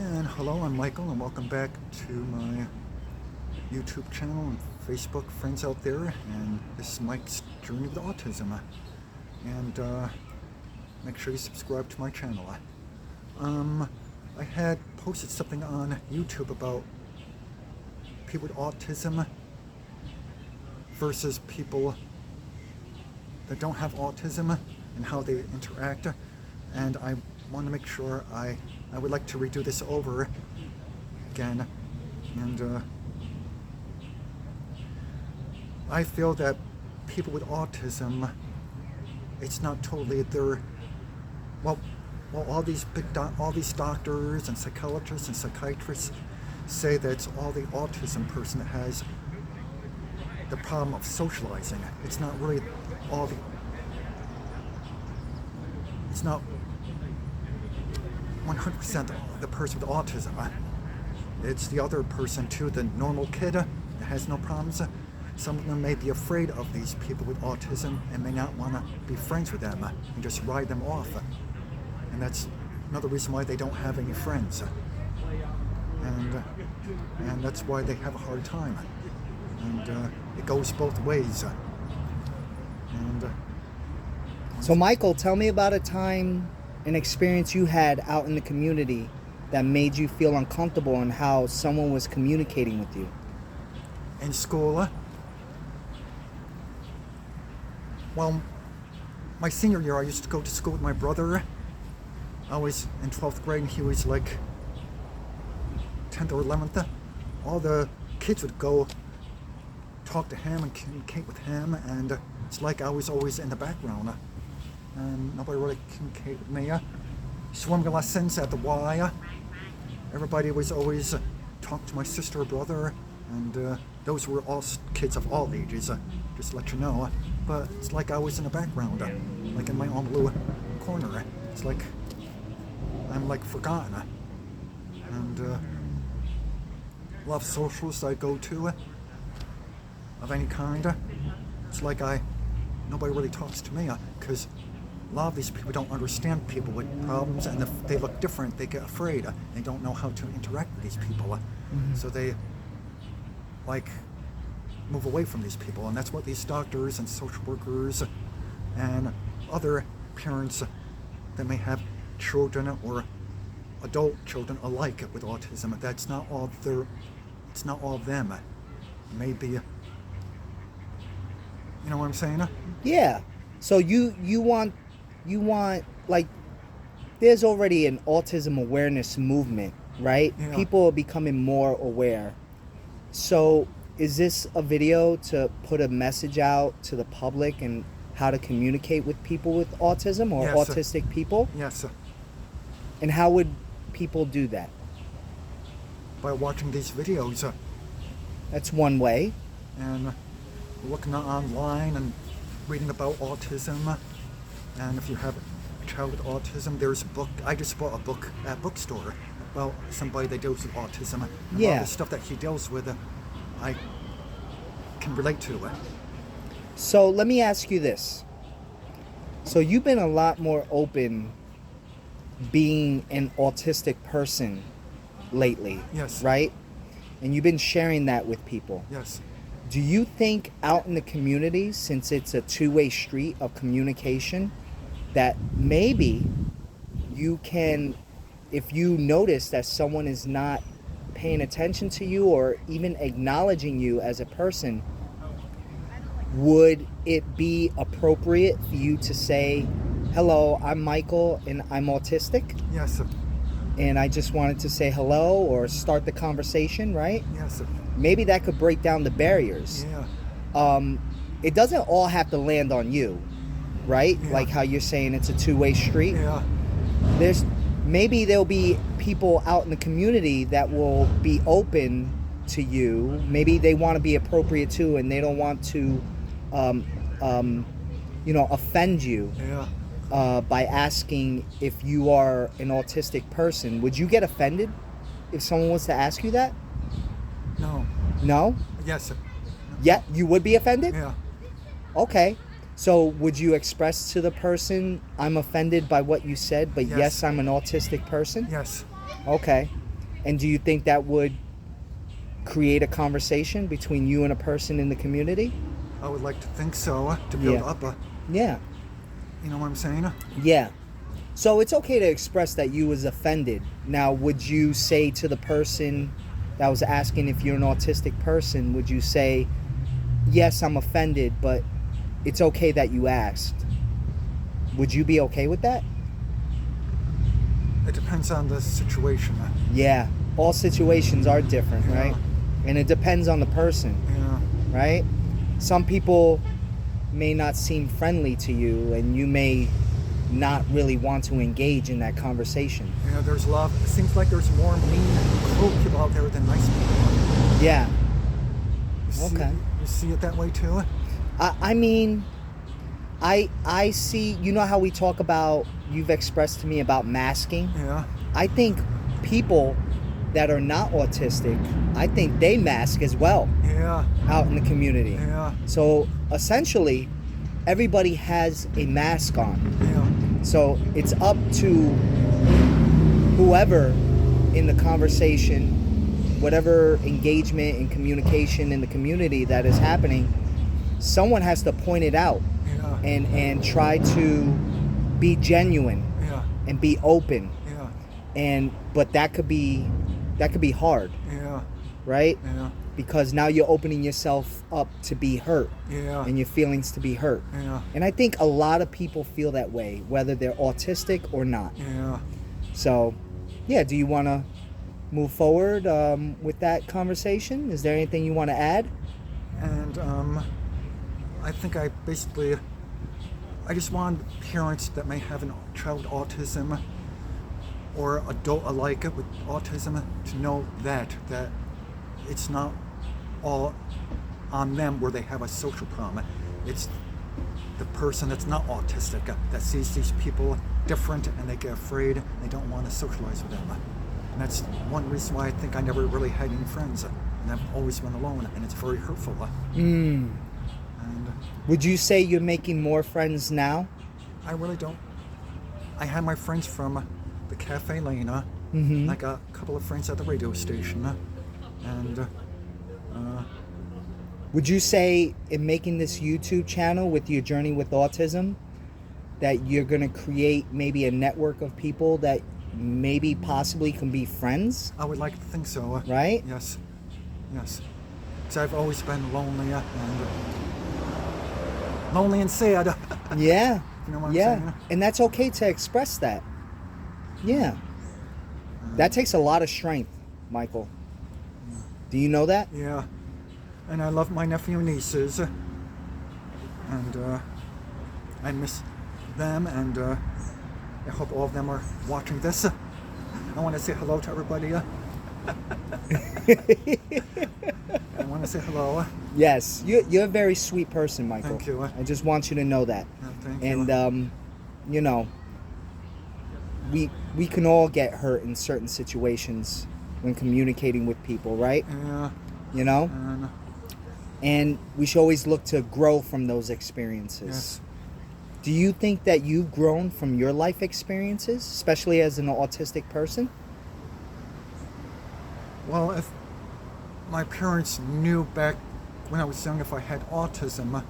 And hello, I'm Michael, and welcome back to my YouTube channel and Facebook friends out there. And this is Mike's Journey with Autism. And make sure you subscribe to my channel. I had posted something on YouTube about people with autism versus people that don't have autism and how they interact. And I want to make sure I would like to redo this over again. And I feel that people with autism, it's not totally their, well, all these doctors and psychologists and psychiatrists say that it's all the autism person that has the problem of socializing. It's not really all the, it's not 100% the person with autism. It's the other person too, the normal kid that has no problems. Some of them may be afraid of these people with autism and may not want to be friends with them and just write them off. And that's another reason why they don't have any friends. And that's why they have a hard time. And it goes both ways. So Michael, tell me about a time, an experience you had out in the community that made you feel uncomfortable and how someone was communicating with you. In school, well, my senior year I used to go to school with my brother. I was in 12th grade and he was like 10th or 11th. All the kids would go talk to him and communicate with him, and it's like I was always in the background. And nobody really communicated with me. Swimming lessons at the Y. Everybody was always talking to my sister or brother, and those were all kids of all ages, just to let you know. But it's like I was in the background, like in my own little corner. It's like I'm like forgotten. And a lot of socials I go to of any kind, it's like nobody really talks to me because a lot of these people don't understand people with problems, and if they look different, they get afraid. They don't know how to interact with these people. Mm-hmm. So they like move away from these people, and that's what these doctors and social workers and other parents that may have children or adult children alike with autism. That's not all it's not all of them. Maybe, you know what I'm saying? Yeah. So you want like, there's already an autism awareness movement, right? Yeah. People are becoming more aware. So is this a video to put a message out to the public and how to communicate with people with autism or Yes. autistic people? Yes. And how would people do that? By watching these videos That's one way. and looking online and reading about autism. And if you have a child with autism, there's a book. I just bought a book at a bookstore about somebody that deals with autism. And all Yeah. the stuff that he deals with, I can relate to. So let me ask you this. So you've been a lot more open being an autistic person lately, Yes. right? And you've been sharing that with people. Yes. Do you think out in the community, since it's a two-way street of communication, that maybe you can, if you notice that someone is not paying attention to you or even acknowledging you as a person, would it be appropriate for you to say, hello, I'm Michael and I'm autistic, Yes. and I just wanted to say hello or start the conversation, right? Yes. Maybe that could break down the barriers. Yeah. It doesn't all have to land on you, right? Yeah. Like how you're saying it's a two-way street. Yeah. Maybe there'll be people out in the community that will be open to you. Maybe they want to be appropriate too, and they don't want to, offend you Yeah. by asking if you are an autistic person. Would you get offended if someone was to ask you that? No. No? Yes. Yeah, you would be offended? Yeah. Okay. So would you express to the person, I'm offended by what you said, but Yes. yes, I'm an autistic person? Yes. Okay. And do you think that would create a conversation between you and a person in the community? I would like to think so, to build Yeah. up a, Yeah. you know what I'm saying? Yeah. So it's okay to express that you was offended. Now, would you say to the person that was asking if you're an autistic person, would you say, yes, I'm offended, but it's okay that you asked? Would you be okay with that? It depends on the situation. Yeah. All situations are different, Yeah. right? And it depends on the person, Yeah. right? Some people may not seem friendly to you, and you may not really want to engage in that conversation. Yeah, there's a lot. It seems like there's more mean, cruel people out there than nice people. Yeah. You see, Okay. You see it that way too? I mean, I see, you know how we talk about, you've expressed to me about masking? Yeah. I think people that are not autistic, I think they mask as well Yeah. out in the community. Yeah. So essentially, everybody has a mask on. Yeah. So it's up to whoever in the conversation, whatever engagement and communication in the community that is happening, someone has to point it out Yeah. and try to be genuine Yeah. and be open. Yeah. But that could be hard, Yeah. right? Yeah. Because now you're opening yourself up to be hurt Yeah. and your feelings to be hurt. Yeah. And I think a lot of people feel that way, whether they're autistic or not. Yeah. So, yeah, do you want to move forward with that conversation? Is there anything you want to add? And I think I just want parents that may have a child with autism or adult alike with autism to know that it's not all on them where they have a social problem. It's the person that's not autistic that sees these people different and they get afraid and they don't want to socialize with them. And that's one reason why I think I never really had any friends. And I've always been alone, and it's very hurtful. And Would you say you're making more friends now? I really don't. I had my friends from the Cafe Lena. Mm-hmm. I got a couple of friends at the radio station. And Would you say in making this YouTube channel with your journey with autism that you're going to create maybe a network of people that maybe possibly can be friends? I would like to think so. Right? Yes. Yes. Because I've always been lonely and sad. Yeah. You know what I'm Yeah. saying? And that's okay to express that. Yeah. That takes a lot of strength, Michael. Do you know that? Yeah. And I love my nephew and nieces. And I miss them, and I hope all of them are watching this. I want to say hello to everybody. I want to say hello. Yes. You're a very sweet person, Michael. Thank you. I just want you to know that. Thank And you. you know, we can all get hurt in certain situations when communicating with people, right? Yeah. You know? And we should always look to grow from those experiences. Yes. Do you think that you've grown from your life experiences, especially as an autistic person? Well, if my parents knew back when I was young if I had autism,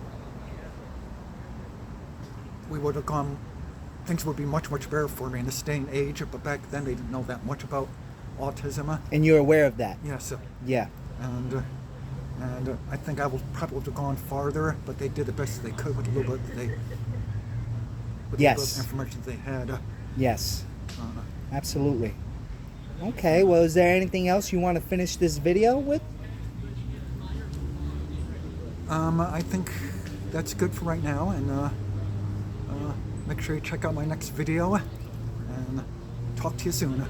we would have gone, things would be much, much better for me in this day and age, but back then they didn't know that much about autism. And you're aware of that? Yes. Yeah. And I think I would probably have gone farther, but they did the best they could with the little bit that with the Yes. little information they had. Yes. Absolutely. Okay, well, is there anything else you want to finish this video with? I think that's good for right now, and make sure you check out my next video, and talk to you soon.